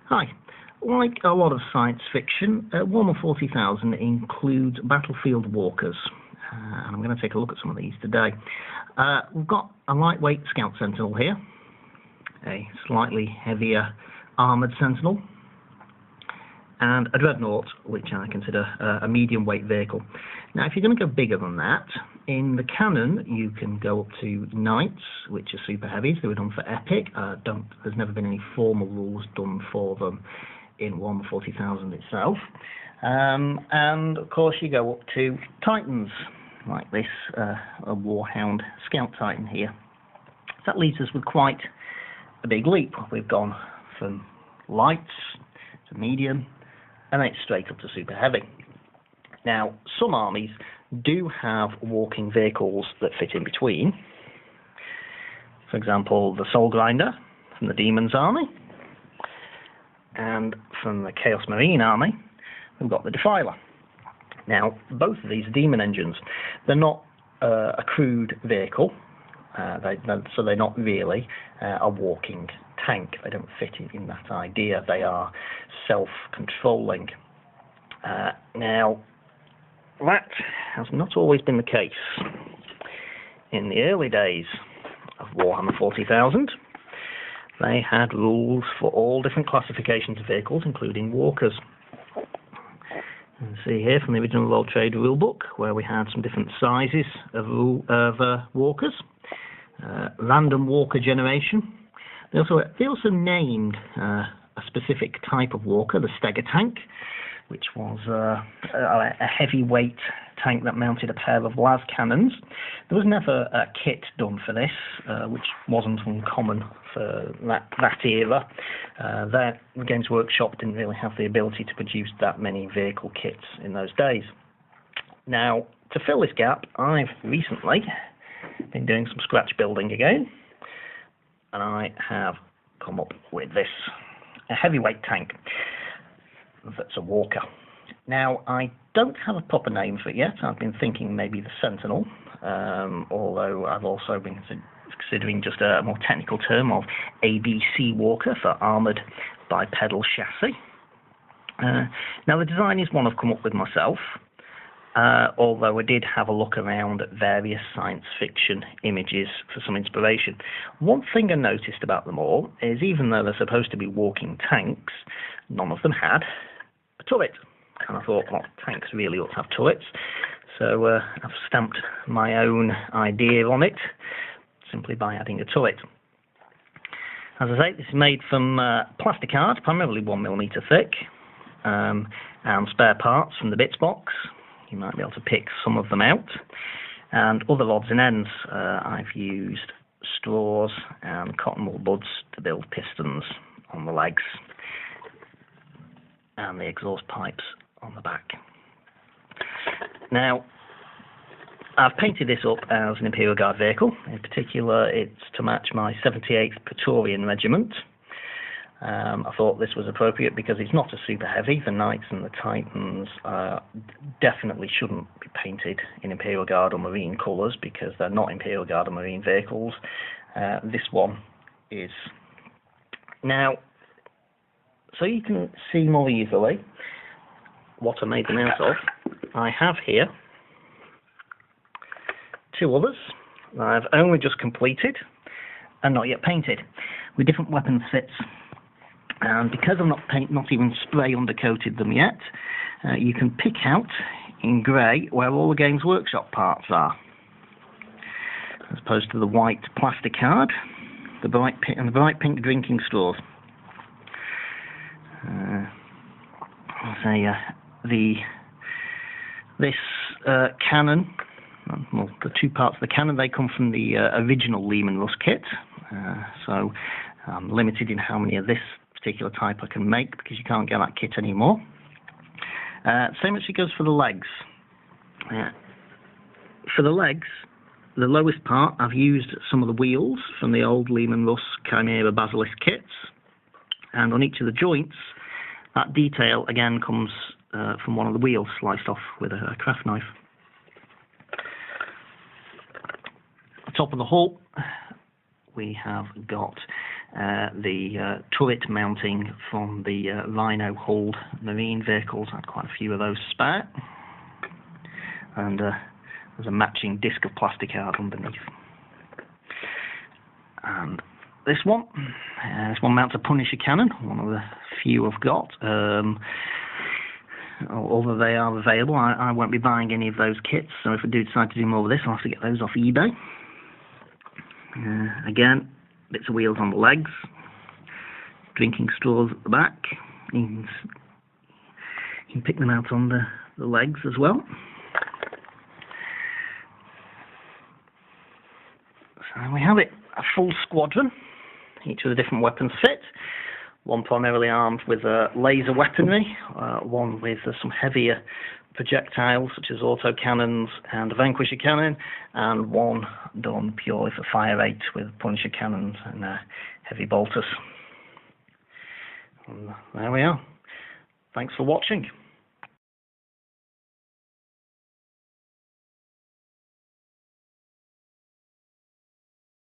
Hi. Like a lot of science fiction, Warhammer 40,000 includes battlefield walkers, and I'm going to take a look at some of these today. We've got a lightweight scout sentinel here, a slightly heavier armoured sentinel, and a dreadnought, which I consider a medium weight vehicle. Now, if you're going to go bigger than that, in the canon you can go up to knights, which are super heavies. They were done for epic. There's never been any formal rules done for them in Warhammer 40,000 itself. And of course you go up to titans, like this, a Warhound Scout Titan here. That leaves us with quite a big leap. We've gone from lights to medium, and then it's straight up to super heavy. Now, some armies do have walking vehicles that fit in between. For example, the Soul Grinder from the Demon's army, and from the Chaos Marine army, we've got the Defiler. Now, both of these are demon engines. They're not a crewed vehicle, so they're not really a walking tank. They don't fit in that idea. They are self-controlling. Now, that has not always been the case. In the early days of Warhammer 40,000, they had rules for all different classifications of vehicles, including walkers. You can see here from the original World Trade Rulebook, where we had some different sizes of walkers. Random walker generation. They also named a specific type of walker, the Stega tank, which was a heavyweight tank that mounted a pair of las cannons. There was never a kit done for this, which wasn't uncommon for that era. Games Workshop didn't really have the ability to produce that many vehicle kits in those days. Now, to fill this gap, I've recently been doing some scratch building again, and I have come up with this, a heavyweight tank that's a walker. Now, I don't have a proper name for it yet. I've been thinking maybe the Sentinel, although I've also been considering just a more technical term of ABC Walker for Armoured Bipedal Chassis. Now, the design is one I've come up with myself, although I did have a look around at various science fiction images for some inspiration. One thing I noticed about them all is, even though they're supposed to be walking tanks, none of them had a turret. And I thought, well, tanks really ought to have turrets. So I've stamped my own idea on it, simply by adding a turret. As I say, this is made from plastic art, primarily 1mm thick, and spare parts from the bits box. You might be able to pick some of them out. And other odds and ends, I've used straws and cotton wool buds to build pistons on the legs, and the exhaust pipes on the back. Now, I've painted this up as an Imperial Guard vehicle. In particular, it's to match my 78th Praetorian Regiment. I thought this was appropriate because it's not a super heavy. The Knights and the Titans definitely shouldn't be painted in Imperial Guard or Marine colours, because they're not Imperial Guard or Marine vehicles. This one is. Now, so you can see more easily what I made them out of, I have here two others that I've only just completed and not yet painted, with different weapon fits. And because I've not even spray undercoated them yet, you can pick out in grey where all the Games Workshop parts are, as opposed to the white plastic card, the bright pink drinking straws. This cannon, well, the two parts of the cannon, they come from the original Lehman Russ kit, so I'm limited in how many of this particular type I can make, because you can't get that kit anymore. Same actually goes for the legs. For the legs, the lowest part, I've used some of the wheels from the old Lehman Russ Chimera Basilisk kits, and on each of the joints, that detail again comes from one of the wheels sliced off with a craft knife. The top of the hull, we have got the turret mounting from the Rhino-hulled marine vehicles. I had quite a few of those spare. And there's a matching disc of plastic art underneath. And this one mounts a Punisher cannon, one of the few I've got. Although they are available, I won't be buying any of those kits, so if I do decide to do more of this, I'll have to get those off eBay. Again, bits of wheels on the legs, drinking straws at the back. You can pick them out on the legs as well. So we have it, a full squadron. Each of the different weapons fit. One primarily armed with laser weaponry, one with some heavier projectiles such as autocannons and a Vanquisher cannon, and one done purely for fire rate with Punisher cannons and heavy bolters. And there we are. Thanks for watching.